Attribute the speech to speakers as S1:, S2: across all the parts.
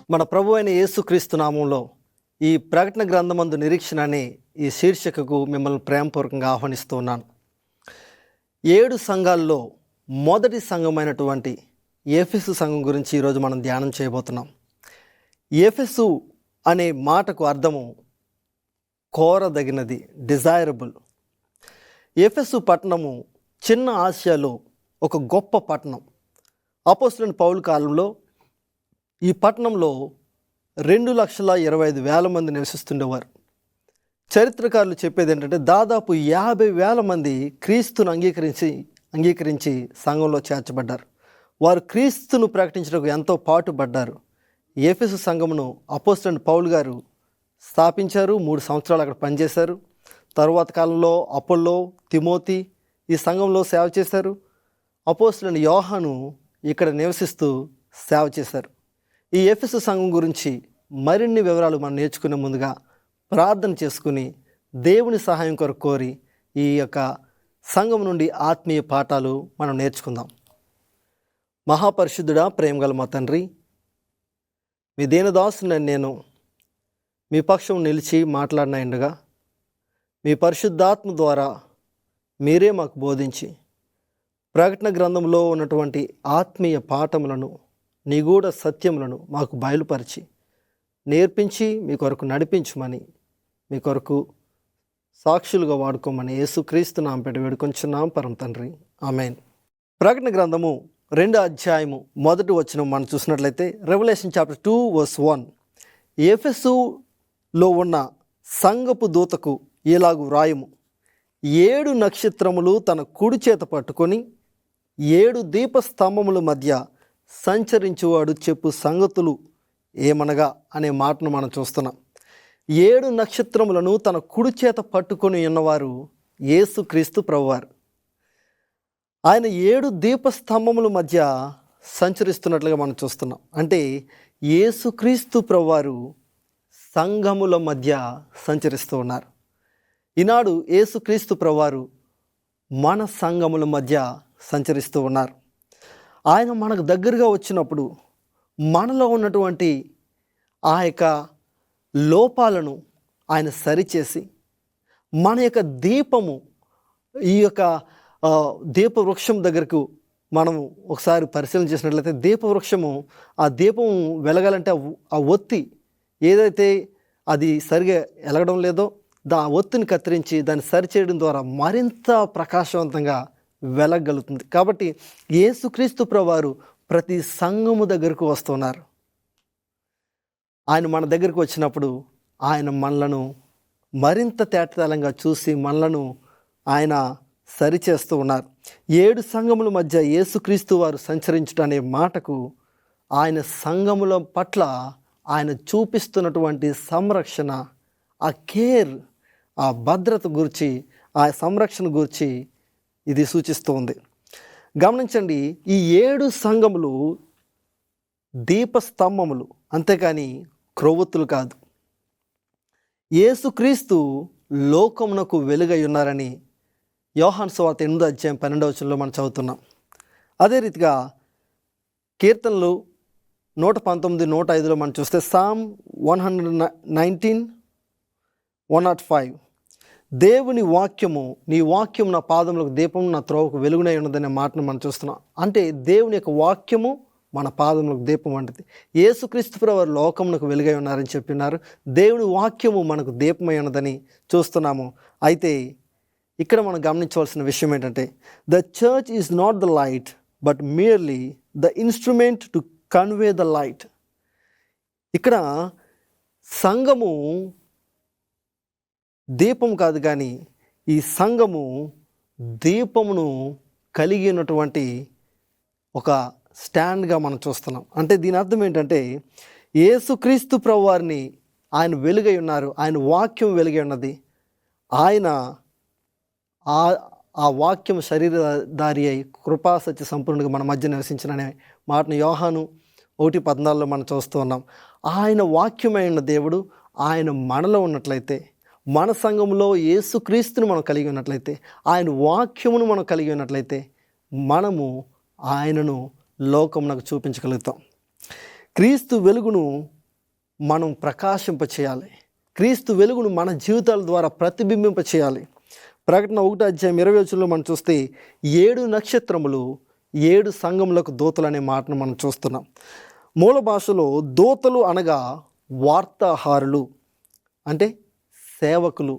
S1: మన ప్రభు అయిన యేసుక్రీస్తు నామంలో ఈ ప్రకటన గ్రంథమందు నిరీక్షణ అనే ఈ శీర్షికకు మిమ్మల్ని ప్రేమపూర్వకంగా ఆహ్వానిస్తూ ఉన్నాను. 7 సంఘాల్లో మొదటి సంఘమైనటువంటి ఎఫెసు సంఘం గురించి ఈరోజు మనం ధ్యానం చేయబోతున్నాం. ఎఫెసు అనే మాటకు అర్థము కోరదగినది, డిజైరబుల్. ఎఫెసు పట్టణము చిన్న ఆసియాలో ఒక గొప్ప పట్టణం. అపోస్తలుడైన పౌలు కాలంలో ఈ పట్టణంలో 2,25,000 మంది నివసిస్తుండేవారు. చరిత్రకారులు చెప్పేది ఏంటంటే దాదాపు 50,000 మంది క్రీస్తును అంగీకరించి సంఘంలో చేర్చబడ్డారు. వారు క్రీస్తును ప్రకటించడానికి ఎంతో పాటుపడ్డారు. ఎఫెసు సంఘమును అపోస్తలుడైన పౌలు గారు స్థాపించారు. 3 సంవత్సరాలు అక్కడ పనిచేశారు. తరువాత కాలంలో అపోల్లో, తిమోతి ఈ సంఘంలో సేవ చేశారు. అపోస్తలుడైన యోహాను ఇక్కడ నివసిస్తూ సేవ చేశారు. ఈ ఎఫెసు సంఘం గురించి మరిన్ని వివరాలు మనం నేర్చుకునే ముందుగా ప్రార్థన చేసుకుని దేవుని సహాయం కొరకు కోరి ఈ యొక్క సంఘం నుండి ఆత్మీయ పాఠాలు మనం నేర్చుకుందాం. మహాపరిశుద్ధుడా, ప్రేమగల మా తండ్రి, మీ దీనదాసుని నేను మీ పక్షం నిలిచి మాట్లాడినగా మీ పరిశుద్ధాత్మ ద్వారా మీరే మాకు బోధించి ప్రకటన గ్రంథంలో ఉన్నటువంటి ఆత్మీయ పాఠములను, నిగూఢ సత్యములను మాకు బయలుపరిచి నేర్పించి మీ కొరకు నడిపించమని, మీ కొరకు సాక్షులుగా వాడుకోమని యేసుక్రీస్తు నామమున పెట్టి వేడుకొంచున్నాం పరమ తండ్రి, ఆమేన్. ప్రకటన గ్రంథము 2వ అధ్యాయము 1వ వచనం మనం చూసినట్లయితే రెవల్యూషన్ చాప్టర్ 2:1 ఎఫెసులో ఉన్న సంఘపు దూతకు ఇలాగు వ్రాయము, 7 నక్షత్రములు తన కుడి చేత పట్టుకొని 7 దీపస్తంభముల మధ్య సంచరించువాడు చెప్పు సంగతులు ఏమనగా అనే మాటను మనం చూస్తున్నాం. 7 నక్షత్రములను తన కుడి చేత పట్టుకొని ఉన్నవారు యేసుక్రీస్తు ప్రభువారు. ఆయన 7 దీపస్తంభముల మధ్య సంచరిస్తున్నట్లుగా మనం చూస్తున్నాం. అంటే యేసుక్రీస్తు ప్రభువారు సంఘముల మధ్య సంచరిస్తూ ఉన్నారు. ఈనాడు యేసుక్రీస్తు ప్రభువారు మన సంఘముల మధ్య సంచరిస్తూ ఉన్నారు. ఆయన మనకు దగ్గరగా వచ్చినప్పుడు మనలో ఉన్నటువంటి ఆ యొక్క లోపాలను ఆయన సరిచేసి మన యొక్క దీపము, ఈ యొక్క దీపవృక్షం దగ్గరకు మనము ఒకసారి పరిశీలన చేసినట్లయితే దీపవృక్షము, ఆ దీపం వెలగాలంటే ఆ ఒత్తి ఏదైతే అది సరిగా వెలగడం లేదో ఆ ఒత్తిని కత్తిరించి దాన్ని సరిచేయడం ద్వారా మరింత ప్రకాశవంతంగా వెలగలుగుతుంది. కాబట్టి యేసుక్రీస్తు ప్రభువారు ప్రతి సంఘము దగ్గరకు వస్తున్నారు. ఆయన మన దగ్గరకు వచ్చినప్పుడు ఆయన మనలను మరింత తేటతెల్లంగా చూసి మనలను ఆయన సరిచేస్తూ ఉన్నారు. 7 సంఘముల మధ్య యేసుక్రీస్తు వారు సంచరించుట అనే మాటకు ఆయన సంఘముల పట్ల ఆయన చూపిస్తున్నటువంటి సంరక్షణ, ఆ కేర్, ఆ భద్రత గురించి, ఆ సంరక్షణ గురించి ఇది సూచిస్తూ ఉంది. గమనించండి, ఈ 7 సంఘములు దీపస్తంభములు, అంతేకాని క్రొవ్వొత్తులు కాదు. యేసుక్రీస్తు లోకమునకు వెలుగై ఉన్నారని యోహాను సువార్త 8వ అధ్యాయం 12వ వచనంలో మనం చదువుతున్నాం. అదే రీతిగా కీర్తనలు 119, 105లో మనం చూస్తే సామ్ 119, 105 దేవుని వాక్యము, నీ వాక్యం నా పాదములకు దీపం, నా త్రోవకు వెలుగునై ఉన్నదనే మాటను మనం చూస్తున్నాం. అంటే దేవుని యొక్క వాక్యము మన పాదములకు దీపం వంటిది. యేసుక్రీస్తు ప్రభువారు లోకమునకు వెలుగై ఉన్నారని చెప్పినారు. దేవుని వాక్యము మనకు దీపమై ఉన్నదని చూస్తున్నాము. అయితే ఇక్కడ మనం గమనించవలసిన విషయం ఏంటంటే the church is not the light but merely the instrument to convey the light. ఇక్కడ సంఘము దీపం కాదు, కానీ ఈ సంఘము దీపమును కలిగి ఉన్నటువంటి ఒక స్టాండ్గా మనం చూస్తున్నాం. అంటే దీని అర్థం ఏంటంటే యేసుక్రీస్తు ప్రభువారిని ఆయన వెలుగై ఉన్నారు, ఆయన వాక్యం వెలుగై ఉన్నది. ఆయన ఆ వాక్యం శరీరధారి అయి కృపా సత్య సంపూర్ణంగా మన మధ్య నివసించిన మాటను యోహాను 1:14లో మనం చూస్తూ ఉన్నాం. ఆయన వాక్యమై ఉన్న దేవుడు ఆయన మనలో ఉన్నట్లయితే, మన సంఘంలో యేసుక్రీస్తుని మనం కలిగి ఉన్నట్లయితే, ఆయన వాక్యమును మనం కలిగి ఉన్నట్లయితే మనము ఆయనను లోకమునకు చూపించగలుగుతాం. క్రీస్తు వెలుగును మనం ప్రకాశింపచేయాలి. క్రీస్తు వెలుగును మన జీవితాల ద్వారా ప్రతిబింబింప చేయాలి. ప్రకటన 1:20 మనం చూస్తే 7 నక్షత్రములు 7 సంఘములకు దూతలు అనే మాటను మనం చూస్తున్నాం. మూల భాషలో దూతలు అనగా వార్తాహారులు, అంటే సేవకులు.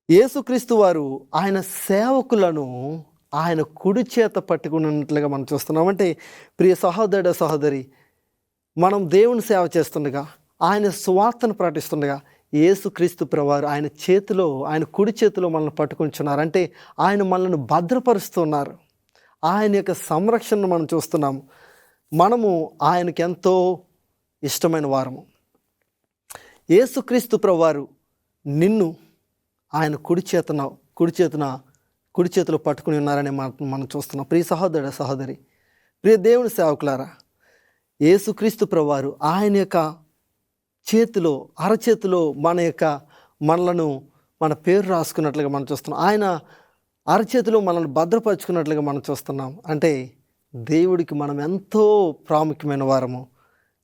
S1: యేసుక్రీస్తు వారు ఆయన సేవకులను ఆయన కుడి చేత పట్టుకున్నట్లుగా మనం చూస్తున్నాం. అంటే ప్రియ సహోదరుడ సహోదరి, మనం దేవుని సేవ చేస్తుండగా, ఆయన సువార్తను ప్రకటిస్తుండగా యేసుక్రీస్తు ప్రభువారు ఆయన చేతిలో, ఆయన కుడి చేతిలో మనల్ని పట్టుకుంటున్నారు. అంటే ఆయన మనల్ని భద్రపరుస్తున్నారు. ఆయన యొక్క సంరక్షణను మనం చూస్తున్నాము. మనము ఆయనకి ఎంతో ఇష్టమైన వారము. యేసుక్రీస్తు ప్రభువారు నిన్ను ఆయన కుడి చేతిలో పట్టుకుని ఉన్నారని మనం చూస్తున్నాం. ప్రియ సహోదరుడ సహోదరి, ప్రియ దేవుని సేవకులారా, యేసుక్రీస్తు ప్రభువారు ఆయన యొక్క చేతిలో, అరచేతిలో మనలను మన పేరు రాసుకున్నట్లుగా మనం చూస్తున్నాం. ఆయన అరచేతిలో మనల్ని భద్రపరుచుకున్నట్లుగా మనం చూస్తున్నాం. అంటే దేవుడికి మనం ఎంతో ప్రాముఖ్యమైన వారము.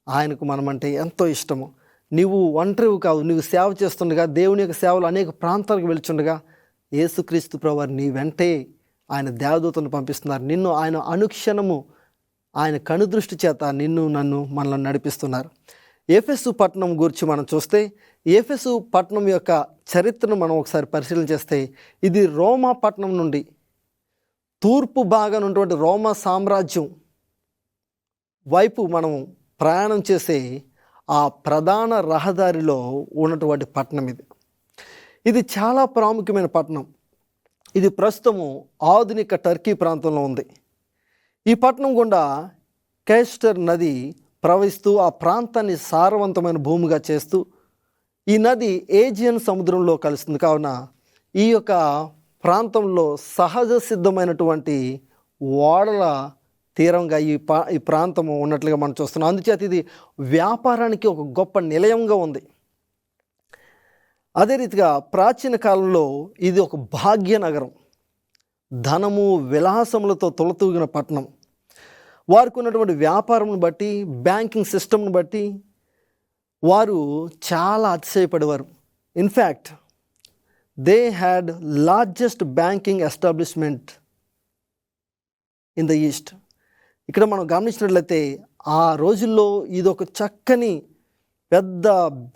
S1: ఆయనకు మనమంటే ఎంతో ఇష్టము. నీవు ఒంటరివి కావు. నువ్వు సేవ చేస్తుండగా, దేవుని యొక్క సేవలు అనేక ప్రాంతాలకు వెళ్తుండగా యేసుక్రీస్తు ప్రభువారు నీ వెంటే ఆయన దేవదూతను పంపిస్తున్నారు. నిన్ను ఆయన అనుక్షణము ఆయన కనుదృష్టి చేత మనల్ని నడిపిస్తున్నారు. ఎఫెసు పట్టణం గురించి మనం చూస్తే, ఎఫెసు పట్టణం యొక్క చరిత్రను మనం ఒకసారి పరిశీలన చేస్తే, ఇది రోమా పట్టణం నుండి తూర్పు భాగాన ఉన్నటువంటి రోమా సామ్రాజ్యం వైపు మనం ప్రయాణం చేసే ఆ ప్రధాన రహదారిలో ఉన్నటువంటి పట్టణం ఇది చాలా ప్రాముఖ్యమైన పట్టణం. ఇది ప్రస్తుతము ఆధునిక టర్కీ ప్రాంతంలో ఉంది. ఈ పట్టణం గుండా కేస్టర్ నది ప్రవహిస్తూ ఆ ప్రాంతాన్ని సారవంతమైన భూమిగా చేస్తూ, ఈ నది ఏజియన్ సముద్రంలో కలుస్తుంది. కావున ఈ యొక్క ప్రాంతంలో సహజ సిద్ధమైనటువంటి ఓడల తీరంగా ఈ ప్రాంతము ఉన్నట్లుగా మనం చూస్తున్నాం. అందుచేత ఇది వ్యాపారానికి ఒక గొప్ప నిలయంగా ఉంది. అదే రీతిగా ప్రాచీన కాలంలో ఇది ఒక భాగ్యనగరం, ధనము విలాసములతో తొలతూగిన పట్టణం. వారికి ఉన్నటువంటి వ్యాపారంను బట్టి, బ్యాంకింగ్ సిస్టమ్ను బట్టి వారు చాలా అతిశయపడేవారు. In fact they had largest banking establishment in the east. ఇక్కడ మనం గమనించినట్లయితే ఆ రోజుల్లో ఇది ఒక చక్కని పెద్ద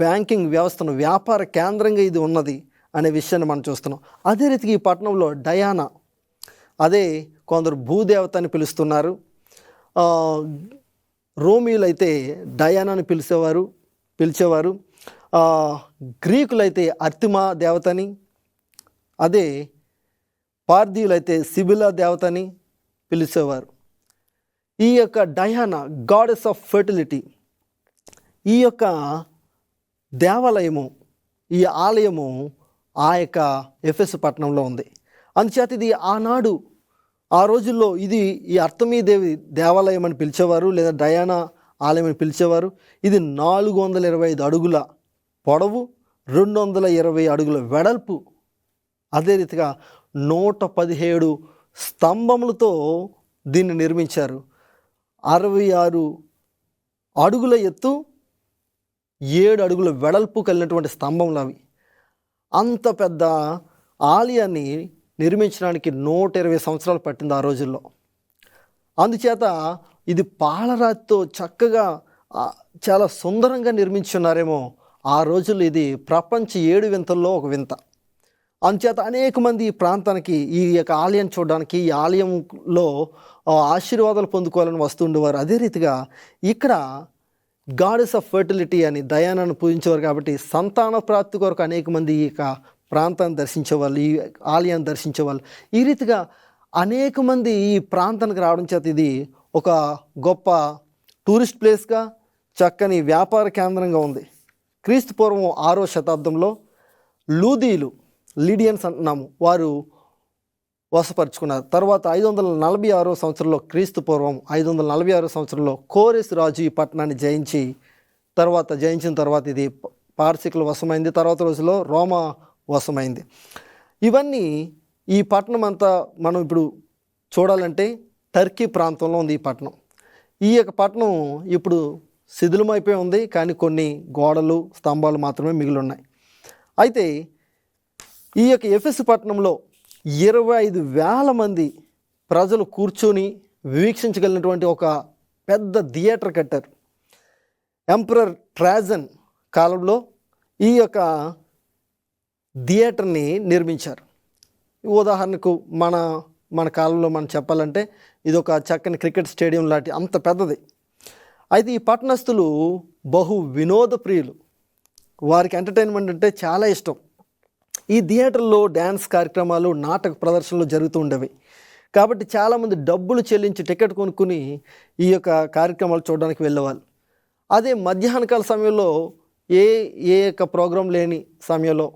S1: బ్యాంకింగ్ వ్యవస్థను, వ్యాపార కేంద్రంగా ఇది ఉన్నది అనే విషయాన్ని మనం చూస్తున్నాం. అదే రీతిగా ఈ పట్టణంలో డయానా, అదే కొందరు భూదేవత అని పిలుస్తున్నారు. రోమియులైతే డయానాని పిలిచేవారు. గ్రీకులైతే అర్తిమా దేవతని, అదే పార్థీయులైతే సిబిలా దేవతని పిలిచేవారు. ఈ యొక్క డయానా గాడెస్ ఆఫ్ ఫెర్టిలిటీ, ఈ యొక్క దేవాలయము, ఈ ఆలయము ఆ యొక్క ఎఫెసు పట్టణంలో ఉంది. అందుచేత ఇది ఆనాడు, ఆ రోజుల్లో ఇది ఈ అర్తమీ దేవి దేవాలయం అని పిలిచేవారు, లేదా డయానా ఆలయం అని పిలిచేవారు. ఇది 425 అడుగుల పొడవు, 220 అడుగుల వెడల్పు, అదే రీతిగా 117 స్తంభములతో దీన్ని నిర్మించారు. 66 అడుగుల ఎత్తు, 7 అడుగుల వెడల్పు కలిగినటువంటి స్తంభములు అవి. అంత పెద్ద ఆలయాన్ని నిర్మించడానికి 120 సంవత్సరాలు పట్టింది ఆ రోజుల్లో. అందుచేత ఇది పాలరాతితో చక్కగా చాలా సుందరంగా నిర్మించున్నారేమో. ఆ రోజుల్లో ఇది ప్రపంచ 7 వింతల్లో ఒక వింత. అందుచేత అనేక మంది ఈ ప్రాంతానికి, ఈ యొక్క ఆలయం చూడడానికి, ఈ ఆలయంలో ఆశీర్వాదాలు పొందుకోవాలని వస్తుండేవారు. అదే రీతిగా ఇక్కడ గాడెస్ ఆఫ్ ఫెర్టిలిటీ అని డయానాను పూజించేవారు. కాబట్టి సంతాన ప్రాప్తి కొరకు అనేక మంది ఈ యొక్క ప్రాంతాన్ని దర్శించేవాళ్ళు, ఈ ఆలయాన్ని దర్శించేవాళ్ళు. ఈ రీతిగా అనేక మంది ఈ ప్రాంతానికి రావడం చేత ఇది ఒక గొప్ప టూరిస్ట్ ప్లేస్గా, చక్కని వ్యాపార కేంద్రంగా ఉంది. క్రీస్తు పూర్వం 6వ శతాబ్దంలో లీడియన్స్ అంటున్నాము, వారు వశపరుచుకున్నారు. తర్వాత 546వ సంవత్సరంలో, క్రీస్తు పూర్వం 546వ సంవత్సరంలో కోరెస్ రాజు ఈ పట్టణాన్ని జయించిన తర్వాత ఇది పార్సికుల వశమైంది. తర్వాత రోజుల్లో రోమా వశమైంది. ఇవన్నీ, ఈ పట్టణం అంతా మనం ఇప్పుడు చూడాలంటే టర్కీ ప్రాంతంలో ఉంది ఈ పట్టణం. ఈ యొక్క పట్టణం ఇప్పుడు శిథిలమైపోయి ఉంది, కానీ కొన్ని గోడలు స్తంభాలు మాత్రమే మిగిలి ఉన్నాయి. అయితే ఈ యొక్క ఎఫెసు పట్టణంలో 25,000 మంది ప్రజలు కూర్చొని వీక్షించగలిగినటువంటి ఒక పెద్ద థియేటర్ కట్టారు. ఎంపరర్ ట్రాజన్ కాలంలో ఈ యొక్క థియేటర్ని నిర్మించారు. ఉదాహరణకు మన కాలంలో మనం చెప్పాలంటే ఇది ఒక చక్కని క్రికెట్ స్టేడియం లాంటి అంత పెద్దది. అయితే ఈ పట్టణస్థులు బహు వినోద ప్రియులు, వారికి ఎంటర్టైన్మెంట్ అంటే చాలా ఇష్టం. ఈ థియేటర్లో డ్యాన్స్ కార్యక్రమాలు, నాటక ప్రదర్శనలు జరుగుతూ ఉండేవి. కాబట్టి చాలామంది డబ్బులు చెల్లించి టికెట్ కొనుక్కుని ఈ యొక్క కార్యక్రమాలు చూడడానికి వెళ్ళేవాళ్ళు. అదే మధ్యాహ్నకాల సమయంలో ఏ యొక్క ప్రోగ్రాం లేని సమయంలో,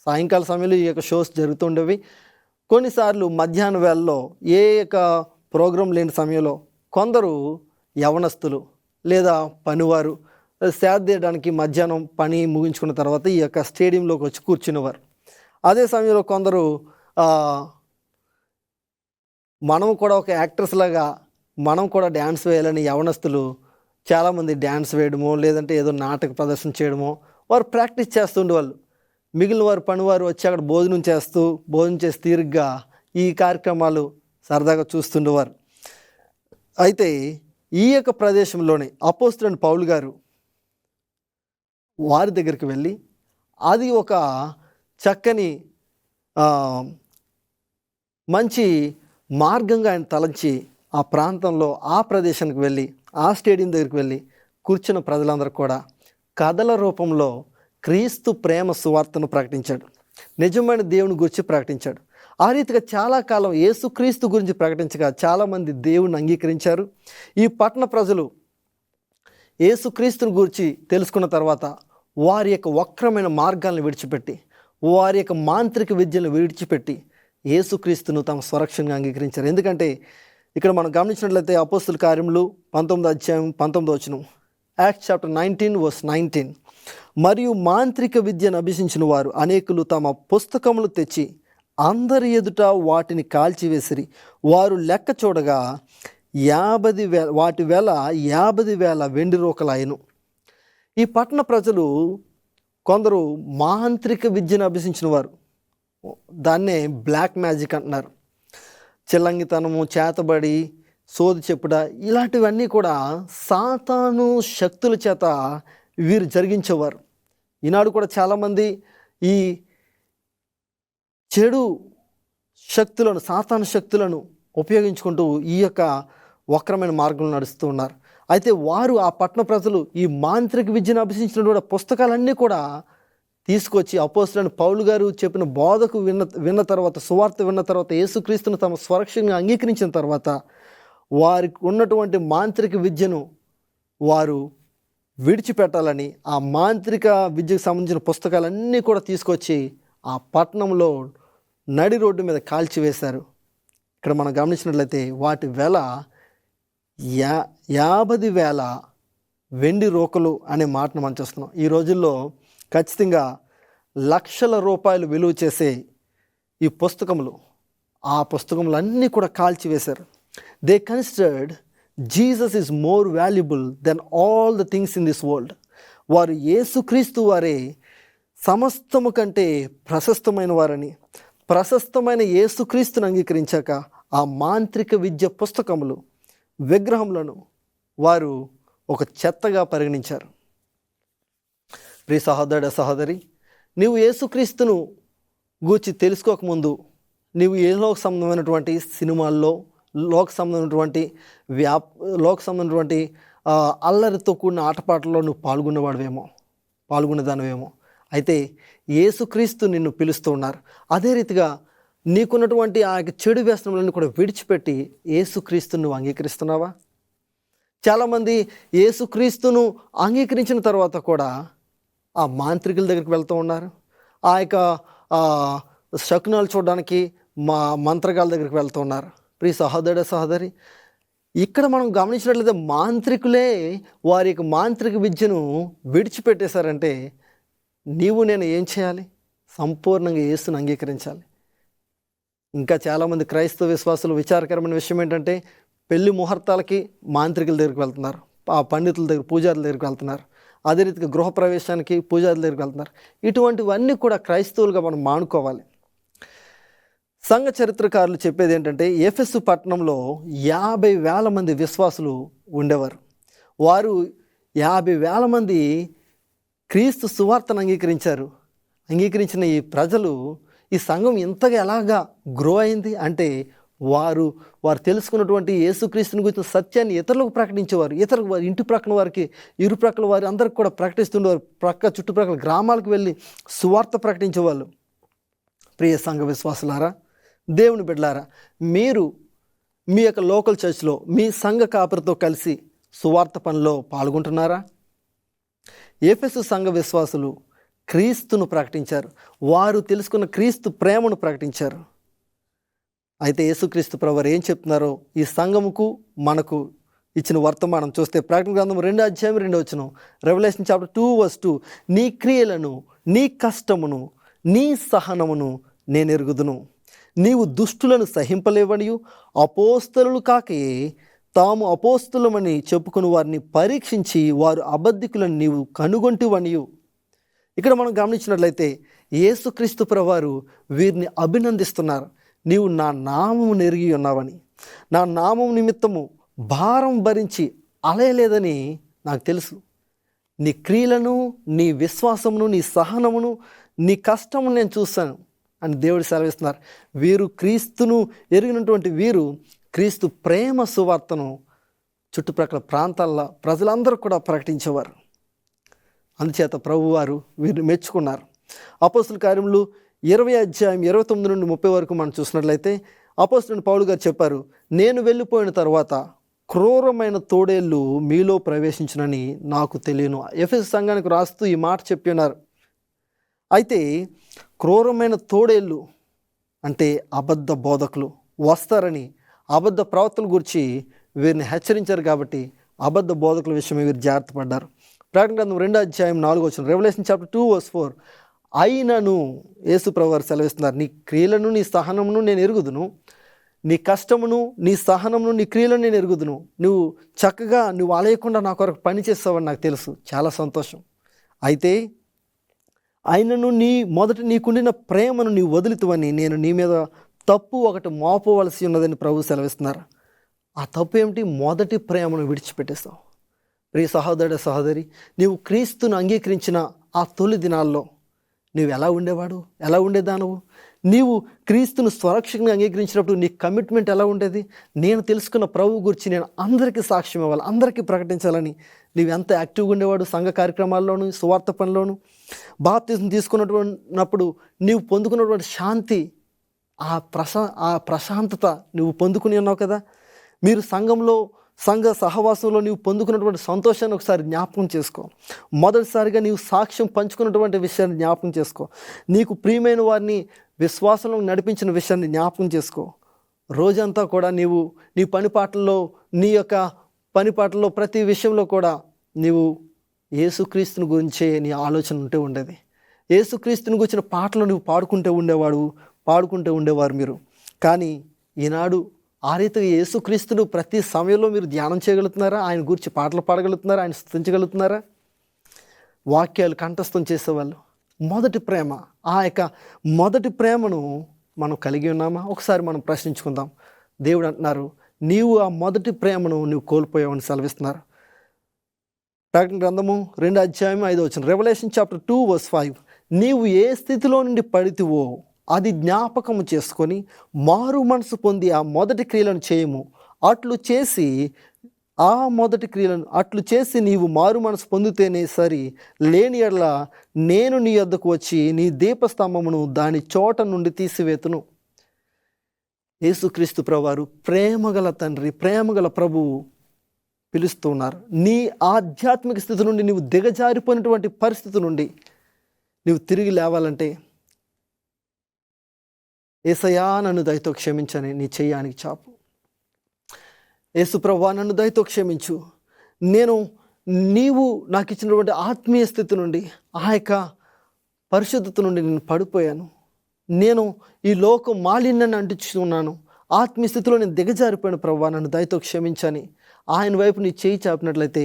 S1: సాయంకాల సమయంలో ఈ యొక్క షోస్ జరుగుతుండేవి. కొన్నిసార్లు మధ్యాహ్న వేళల్లో ఏ యొక్క ప్రోగ్రాం లేని సమయంలో కొందరు యవనస్తులు లేదా పనివారు సేద తీయడానికి మధ్యాహ్నం పని ముగించుకున్న తర్వాత ఈ యొక్క స్టేడియంలోకి వచ్చి కూర్చునేవారు. అదే సమయంలో కొందరు మనం కూడా ఒక యాక్టర్స్ లాగా మనం కూడా డ్యాన్స్ వేయాలని యవనస్తులు చాలామంది డ్యాన్స్ వేయడమో లేదంటే ఏదో నాటక ప్రదర్శన చేయడమో వారు ప్రాక్టీస్ చేస్తుండేవాళ్ళు. మిగిలిన వారు పనివారు వచ్చి అక్కడ భోజనం చేసి తీరిగ్గా ఈ కార్యక్రమాలు సరదాగా చూస్తుండేవారు. అయితే ఈ యొక్క ప్రదేశంలోనే అపోస్తలుడైన పౌలు గారు వారి దగ్గరికి వెళ్ళి అది ఒక చక్కని మంచి మార్గంగా ఆయన తలంచి ఆ ప్రాంతంలో ఆ ప్రదేశానికి వెళ్ళి ఆ స్టేడియం దగ్గరికి వెళ్ళి కూర్చున్న ప్రజలందరూ కూడా కథల రూపంలో క్రీస్తు ప్రేమ సువార్తను ప్రకటించాడు, నిజమైన దేవుని గురించి ప్రకటించాడు. ఆ రీతిగా చాలా కాలం యేసుక్రీస్తు గురించి ప్రకటించగా చాలామంది దేవుని అంగీకరించారు. ఈ పట్టణ ప్రజలు యేసుక్రీస్తుని గురించి తెలుసుకున్న తర్వాత వారి యొక్క వక్రమైన మార్గాలను విడిచిపెట్టి, వారి యొక్క మాంత్రిక విద్యను విడిచిపెట్టి యేసుక్రీస్తును తమ స్వరక్షణగా అంగీకరించారు. ఎందుకంటే ఇక్కడ మనం గమనించినట్లయితే అపోస్తుల కార్యములు 19వ అధ్యాయం 19వ వచనం, యాక్ట్స్ చాప్టర్ 19:19, మరియు మాంత్రిక విద్యను అభ్యసించిన వారు అనేకులు తమ పుస్తకములు తెచ్చి అందరి ఎదుట వాటిని కాల్చివేసిరి. వారు లెక్క చూడగా 50,000 వాటి వేల 50,000 వెండి రూకలాయను. ఈ పట్టణ ప్రజలు కొందరు మాంత్రిక విద్యను అభ్యసించిన వారు, దాన్నే బ్లాక్ మ్యాజిక్ అంటున్నారు. చిల్లంగితనము, చేతబడి, సోది చెప్పుడ, ఇలాంటివన్నీ కూడా సాతాను శక్తుల చేత వీరు జరిగించేవారు. ఈనాడు కూడా చాలామంది ఈ చెడు శక్తులను, సాతాను శక్తులను ఉపయోగించుకుంటూ ఈ యొక్క వక్రమైన మార్గంలో నడుస్తూ ఉన్నారు. అయితే వారు, ఆ పట్టణ ప్రజలు ఈ మాంత్రిక విద్యను అభ్యసించిన కూడా పుస్తకాలన్నీ కూడా తీసుకొచ్చి అపోస్తలుడైన పౌలు గారు చెప్పిన బోధకు విన్న తర్వాత, సువార్త విన్న తర్వాత, యేసుక్రీస్తును తమ స్వరక్షణగా అంగీకరించిన తర్వాత వారికి ఉన్నటువంటి మాంత్రిక విద్యను వారు విడిచిపెట్టాలని ఆ మాంత్రిక విద్యకు సంబంధించిన పుస్తకాలన్నీ కూడా తీసుకొచ్చి ఆ పట్టణంలో నడి రోడ్డు మీద కాల్చివేశారు. ఇక్కడ మనం గమనించినట్లయితే వాటి వెల 50,000 వెండి రూకలు అనే మాటను మనం చూస్తున్నాం. ఈ రోజుల్లో ఖచ్చితంగా లక్షల రూపాయలు విలువ చేసే ఈ పుస్తకములు, ఆ పుస్తకములన్నీ కూడా కాల్చివేశారు. They considered Jesus is more valuable than all the things in this world. వారు యేసుక్రీస్తు వారే సమస్తము కంటే ప్రశస్తమైన వారని, ప్రశస్తమైన యేసుక్రీస్తుని అంగీకరించాక ఆ మాంత్రిక విద్య పుస్తకములు, విగ్రహములను వారు ఒక చెత్తగా పరిగణించారు. ప్రియ సహోదరుడ, సహోదరి, నీవు యేసుక్రీస్తును గూర్చి తెలుసుకోకముందు నీవు ఏ లోక సంబంధమైనటువంటి సినిమాల్లో, లోక సంబంధమైనటువంటి అల్లరితో కూడిన ఆటపాటల్లో నువ్వు పాల్గొనేదానివేమో. అయితే యేసుక్రీస్తు నిన్ను పిలుస్తూ ఉన్నారు. అదే రీతిగా నీకున్నటువంటి ఆ చెడు వ్యసనములను కూడా విడిచిపెట్టి యేసుక్రీస్తును నువ్వు అంగీకరిస్తున్నావా? చాలామంది యేసుక్రీస్తును అంగీకరించిన తర్వాత కూడా ఆ మాంత్రికుల దగ్గరికి వెళ్తూ ఉన్నారు. ఆ యొక్క శకునాలు చూడడానికి మంత్రగాల దగ్గరికి వెళ్తూ ఉన్నారు. ప్రియ సహోదరుడ, సహోదరి, ఇక్కడ మనం గమనించినట్లయితే మాంత్రికులే వారి యొక్క మాంత్రిక విద్యను విడిచిపెట్టేశారంటే నీవు నేను ఏం చేయాలి? సంపూర్ణంగా యేసును అంగీకరించాలి. ఇంకా చాలామంది క్రైస్తవ విశ్వాసులు విచారకరమైన విషయం ఏంటంటే పెళ్లి ముహూర్తాలకి మాంత్రికుల దగ్గరికి వెళ్తున్నారు, ఆ పండితుల దగ్గర పూజారుల దగ్గరికి వెళ్తున్నారు. అదే రీతిగా గృహప్రవేశానికి పూజారుల దగ్గరికి వెళ్తున్నారు. ఇటువంటివన్నీ కూడా క్రైస్తవులుగా మనం మానుకోవాలి. సంఘ చరిత్రకారులు చెప్పేది ఏంటంటే, ఎఫెసు పట్టణంలో 50,000 మంది విశ్వాసులు ఉండేవారు. వారు 50,000 మంది క్రీస్తు సువార్తను అంగీకరించిన ఈ ప్రజలు, ఈ సంఘం ఇంతగా ఎలాగా గ్రో అయింది అంటే, వారు తెలుసుకున్నటువంటి యేసుక్రీస్తుని గురించిన సత్యాన్ని ఇతరులకు ప్రకటించేవారు. వారి ఇంటి ప్రక్కన వారికి, ఇరు ప్రక్కల వారి అందరికి కూడా ప్రకటిస్తుండేవారు. చుట్టుప్రక్కల గ్రామాలకు వెళ్ళి సువార్త ప్రకటించేవాళ్ళు. ప్రియ సంఘ విశ్వాసులారా, దేవుని బిడ్డలారా, మీరు మీ యొక్క లోకల్ చర్చ్లో మీ సంఘ కాపరితో కలిసి సువార్త పనిలో పాల్గొంటున్నారా? ఎఫెసు సంఘ విశ్వాసులు క్రీస్తును ప్రకటించారు. వారు తెలుసుకున్న క్రీస్తు ప్రేమను ప్రకటించారు. అయితే యేసుక్రీస్తు ప్రభువారు ఏం చెప్తున్నారో ఈ సంఘముకు మనకు ఇచ్చిన వర్తమానం చూస్తే, ప్రకటన గ్రంథం 2:2 రెవల్యూషన్ చాప్టర్ 2:2, నీ క్రియలను, నీ కష్టమును, నీ సహనమును నేను ఎరుగుదును. నీవు దుష్టులను సహింపలేవనియు, అపోస్తలులు కాకయే తాము అపోస్తలమని చెప్పుకుని వారిని పరీక్షించి వారు అబద్ధికులను నీవు కనుగొంటివనియు. ఇక్కడ మనం గమనించినట్లయితే యేసుక్రీస్తు ప్రభువారు వీరిని అభినందిస్తున్నారు. నీవు నా నామము నెరిగి ఉన్నావని, నా నామం నిమిత్తము భారం భరించి అలయలేదని నాకు తెలుసు. నీ క్రియలను, నీ విశ్వాసమును, నీ సహనమును, నీ కష్టమును నేను చూస్తాను అని దేవుడు సెలవిస్తున్నారు. వీరు క్రీస్తును ఎరిగినటువంటి వీరు క్రీస్తు ప్రేమ సువార్తను చుట్టుప్రక్కల ప్రాంతాల్లో ప్రజలందరూ కూడా ప్రకటించేవారు. అందుచేత ప్రభువారు వీరిని మెచ్చుకున్నారు. అపోస్తుల కార్యములు 20:29-30 వరకు మనం చూసినట్లయితే, అపోస్తలుడైన పౌలు గారు చెప్పారు, నేను వెళ్ళిపోయిన తర్వాత క్రూరమైన తోడేళ్ళు మీలో ప్రవేశించునని నాకు తెలియను. ఎఫెసు సంఘానికి రాస్తూ ఈ మాట చెప్పి ఉన్నారు. అయితే క్రూరమైన తోడేళ్ళు అంటే అబద్ధ బోధకులు వస్తారని, అబద్ధ ప్రవర్తన గురించి వీరిని హెచ్చరించారు. కాబట్టి అబద్ధ బోధకుల విషయమే వీరు జాగ్రత్త పడ్డారు. ప్రకటన గ్రంథం 2:4 రెవల్యూషన్ చాప్టర్ 2:4, అయినను యేసు ప్రభువారు సెలవిస్తున్నారు, నీ క్రియలను, నీ సహనమును నేను ఎరుగుదును. నీ కష్టమును, నీ సహనమును, నీ క్రియలను నేను ఎరుగుదును. నువ్వు చక్కగా నువ్వు అలయకుండా నా కొరకు పని చేస్తావని నాకు తెలుసు. చాలా సంతోషం. అయితే ఆయనను నీకుండిన ప్రేమను నీవు వదులుతువని నేను నీ మీద తప్పు ఒకటి మోపవలసి ఉన్నదని ప్రభు సెలవిస్తున్నారు. ఆ తప్పు ఏమిటి? మొదటి ప్రేమను విడిచిపెట్టేస్తావు. ప్రియ సహోదరుడు, సహోదరి, నీవు క్రీస్తును అంగీకరించిన ఆ తొలి దినాల్లో నీవు ఎలా ఉండేదానవు? నీవు క్రీస్తును స్వరక్షకంగా అంగీకరించినప్పుడు నీ కమిట్మెంట్ ఎలా ఉండేది? నేను తెలుసుకున్న ప్రభు గురించి నేను అందరికీ సాక్ష్యం ఇవ్వాలి, అందరికీ ప్రకటించాలని నీవు ఎంత యాక్టివ్గా ఉండేవాడు? సంఘ కార్యక్రమాల్లోనూ, సువార్త పనిలోను. బాప్తిజం తీసుకున్నప్పుడు నీవు పొందుకున్నటువంటి శాంతి, ఆ ప్రశాంతత నువ్వు పొందుకుని ఉన్నావు కదా. మీరు సంఘ సహవాసంలో నీవు పొందుకున్నటువంటి సంతోషాన్ని ఒకసారి జ్ఞాపకం చేసుకో. మొదటిసారిగా నీవు సాక్ష్యం పంచుకున్నటువంటి విషయాన్ని జ్ఞాపకం చేసుకో. నీకు ప్రియమైన వారిని విశ్వాసంలో నడిపించిన విషయాన్ని జ్ఞాపకం చేసుకో. రోజంతా కూడా నీ నీ యొక్క పనిపాటల్లో ప్రతి విషయంలో కూడా నీవు యేసుక్రీస్తుని గురించే నీ ఆలోచన ఉండేది. యేసుక్రీస్తుని గురించిన పాటలు నువ్వు పాడుకుంటూ ఉండేవారు మీరు. కానీ ఈనాడు ఆ రీతిగా యేసుక్రీస్తును ప్రతి సమయంలో మీరు ధ్యానం చేయగలుగుతున్నారా? ఆయన గురించి పాటలు పాడగలుగుతున్నారా? ఆయన స్తుతించగలుగుతున్నారా? వాక్యాలు కంఠస్థం చేసేవాళ్ళు. మొదటి ప్రేమ, ఆ యొక్క మొదటి ప్రేమను మనం కలిగి ఉన్నామా? ఒకసారి మనం ప్రశ్నించుకుందాం. దేవుడు అంటున్నారు, నీవు ఆ మొదటి ప్రేమను నువ్వు కోల్పోయావని సెలవిస్తున్నారు. ప్రకటన గ్రంథము 2:5 రెవల్యూషన్ చాప్టర్ 2:5, నీవు ఏ స్థితిలో నుండి పడితివో అది జ్ఞాపకము చేసుకొని మారు మనసు పొంది ఆ మొదటి క్రియలను చేయము. అట్లు చేసి నీవు మారు మనసు పొందితేనే సరి, లేని యెడల నేను నీ యొద్దకు వచ్చి నీ దీపస్తంభమును దాని చోట నుండి తీసివేతును. యేసుక్రీస్తు ప్రభువారు ప్రేమగల తండ్రి, ప్రేమగల ప్రభువు పిలుస్తూ ఉన్నారు. నీ ఆధ్యాత్మిక స్థితి నుండి నీవు దిగజారిపోయినటువంటి పరిస్థితి నుండి నీవు తిరిగి లేవాలంటే, యేసయ్యా నన్ను దయతో క్షమించని నీ చెయ్యానికి చాపు. యేసు ప్రభువా నన్ను దయతో క్షమించు. నీవు నాకు ఇచ్చినటువంటి ఆత్మీయ స్థితి నుండి, ఆ యొక్క పరిశుద్ధత నుండి నేను పడిపోయాను. నేను ఈ లోకం మాలిన్యాన్ని అంటించుకున్నాను. ఆత్మీయ స్థితిలో నేను దిగజారిపోయిన ప్రభువా, నన్ను దయతో క్షమించని ఆయన వైపు నీ చేయి చాపినట్లయితే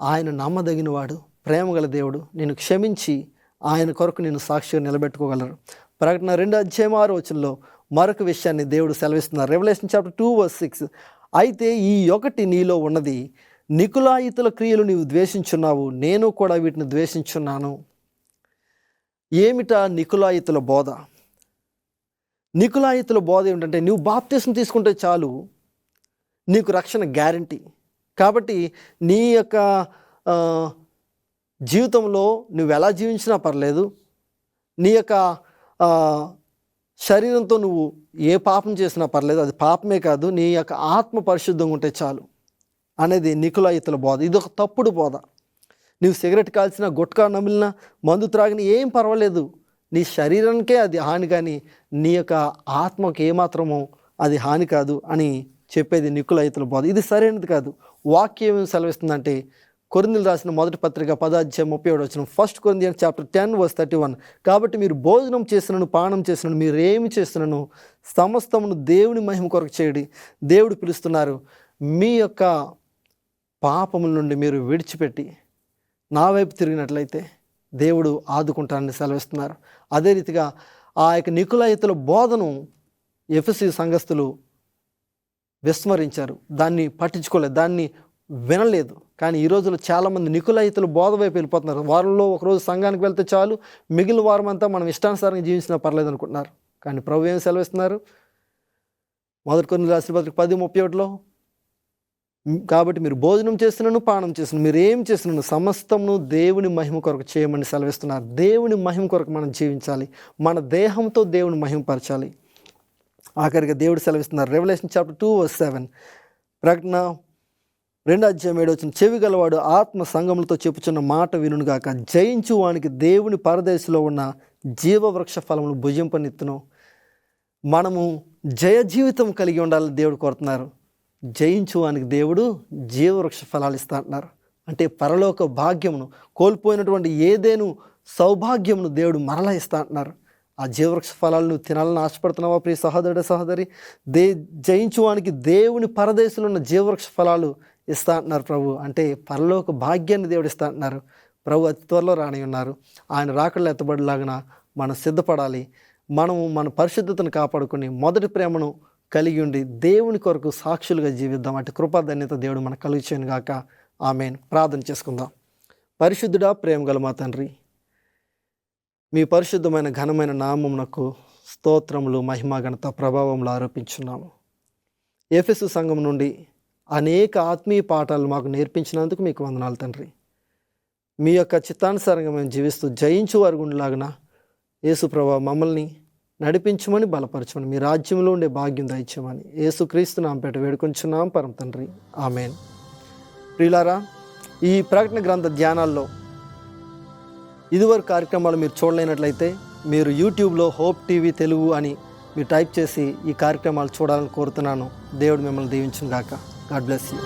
S1: ఆయన నమ్మదగిన వాడు, ప్రేమగల దేవుడు. నేను క్షమించి ఆయన కొరకు నేను సాక్షిగా నిలబెట్టుకోగలరు. ప్రకటన 2:6 మరొక విషయాన్ని దేవుడు సెలవిస్తున్నారు. Revelation chapter 2:6. అయితే ఈ ఒకటి నీలో ఉన్నది, నికులాయితుల క్రియలు నీవు ద్వేషించున్నావు, నేను కూడా వీటిని ద్వేషించున్నాను. ఏమిటా నికులాయితుల బోధ? నికులాయితుల బోధ ఏమిటంటే, నువ్వు బాప్తిసం తీసుకుంటే చాలు నీకు రక్షణ గ్యారంటీ. కాబట్టి నీ యొక్క జీవితంలో నువ్వు ఎలా జీవించినా పర్లేదు, నీ యొక్క శరీరంతో నువ్వు ఏ పాపం చేసినా పర్లేదు, అది పాపమే కాదు, నీ యొక్క ఆత్మ పరిశుద్ధంగా ఉంటే చాలు అనేది నికులాయితుల బోధ. ఇది ఒక తప్పుడు బోధ. నువ్వు సిగరెట్ కాల్చినా, గుట్కా నమిలినా, మందు త్రాగినా ఏం పర్వాలేదు, నీ శరీరానికే అది హాని, కానీ నీ యొక్క ఆత్మకు ఏమాత్రమో అది హాని కాదు అని చెప్పేది నికులాయితుల బోధ. ఇది సరైనది కాదు. వాక్యం ఏమి సెలవిస్తుందంటే, కొరింథీయులు రాసిన మొదటి పత్రిక 10:37 1 Corinthians chapter 10:31. కాబట్టి మీరు భోజనం చేసినను, పానం చేసినను, మీరు ఏమి చేసినను సమస్తమును దేవుని మహిమ కొరకు చేయడి. దేవుడు పిలుస్తున్నారు, మీ యొక్క పాపముల నుండి మీరు విడిచిపెట్టి నా వైపు తిరిగినట్లయితే దేవుడు ఆదుకుంటానని సెలవిస్తున్నారు. అదే రీతిగా ఆ యొక్క నికులాయితుల బోధను ఎఫెసీ సంఘస్థులు విస్మరించారు, దాన్ని పట్టించుకోలేదు, దాన్ని వినలేదు. కానీ ఈ రోజుల్లో చాలామంది నికులాయితుల బోధ వైపు వెళ్ళిపోతున్నారు. వారంలో ఒకరోజు సంఘానికి వెళ్తే చాలు, మిగిలిన వారం అంతా మనం ఇష్టానుసారంగా జీవించినా పర్లేదు అనుకుంటున్నారు. కానీ ప్రభు ఏం సెలవిస్తున్నారు? మొదటి కొరింథీయులకు రాసిన పత్రిక 10:31 కాబట్టి మీరు భోజనం చేస్తున్నాను, పానం చేస్తున్నాను, మీరు ఏం చేస్తున్నాను సమస్తమును దేవుని మహిమ కొరకు చేయమని సెలవిస్తున్నారు. దేవుని మహిమ కొరకు మనం జీవించాలి, మన దేహంతో దేవుని మహిమపరచాలి. ఆఖరిగా దేవుడు సెలవిస్తున్నారు. Revelation chapter 2:7. ప్రకటన 2:7 చెవి గలవాడు ఆత్మ సంగములతో చెప్పుచున్న మాట వినుగాక, జయించు వానికి దేవుని పరదేశంలో ఉన్న జీవవృక్ష ఫలములు భుజింపనిత్తును. మనము జయ జీవితం కలిగి ఉండాలని దేవుడు కోరుతున్నారు. జయించు వానికి దేవుడు జీవవృక్ష ఫలాలు ఇస్తా అంటున్నారు. అంటే పరలోక భాగ్యమును, కోల్పోయినటువంటి ఏదేను సౌభాగ్యమును దేవుడు మరలా ఇస్తా అంటున్నారు. ఆ జీవవృక్ష ఫలాలు నువ్వు తినాలని ఆశపడుతున్నావా ప్రియ సహోదరుడు, సహోదరి? జయించు వానికి దేవుని పరదేశంలో ఉన్న జీవవృక్ష ఫలాలు ఇస్తా అంటున్నారు ప్రభు. అంటే పరలోక భాగ్యాన్ని దేవుడు ఇస్తా అంటున్నారు. ప్రభు అతి త్వరలో రాని ఉన్నారు. ఆయన రాకడలో ఎత్తబడిలాగా మనం సిద్ధపడాలి. మనము మన పరిశుద్ధతను కాపాడుకుని మొదటి ప్రేమను కలిగి ఉండి దేవుని కొరకు సాక్షులుగా జీవిద్దాం. అటు కృపా ధన్యత దేవుడు మనకు కలుగుచేయను గాక. ఆమేన్. ప్రార్థన చేసుకుందాం. పరిశుద్ధుడా, ప్రేమ గల మా తండ్రి, మీ పరిశుద్ధమైన ఘనమైన నామమునకు స్తోత్రములు, మహిమ, ఘనత, ప్రభావములు ఆరోపించున్నాము. ఎఫెసు సంఘం నుండి అనేక ఆత్మీయ పాఠాలు మాకు నేర్పించినందుకు మీకు వందనాలు తండ్రి. మీ యొక్క చిత్తానుసారంగా మేము జీవిస్తూ జయించు వారి గుండెలాగిన యేసు ప్రభా మమ్మల్ని నడిపించమని, బలపరచమని, మీ రాజ్యంలో ఉండే భాగ్యం దయచేయమని యేసుక్రీస్తు నామపేట వేడుకొంచున్నాం పరమ తండ్రి. ఆమేన్. ప్రియులారా, ఈ ప్రకటన గ్రంథ ధ్యానాల్లో ఇదివరకు కార్యక్రమాలు మీరు చూడలేనట్లయితే మీరు యూట్యూబ్లో హోప్ టీవీ తెలుగు అని మీరు టైప్ చేసి ఈ కార్యక్రమాలు చూడాలని కోరుతున్నాను. దేవుడు మిమ్మల్ని దీవించును గాక. God bless you.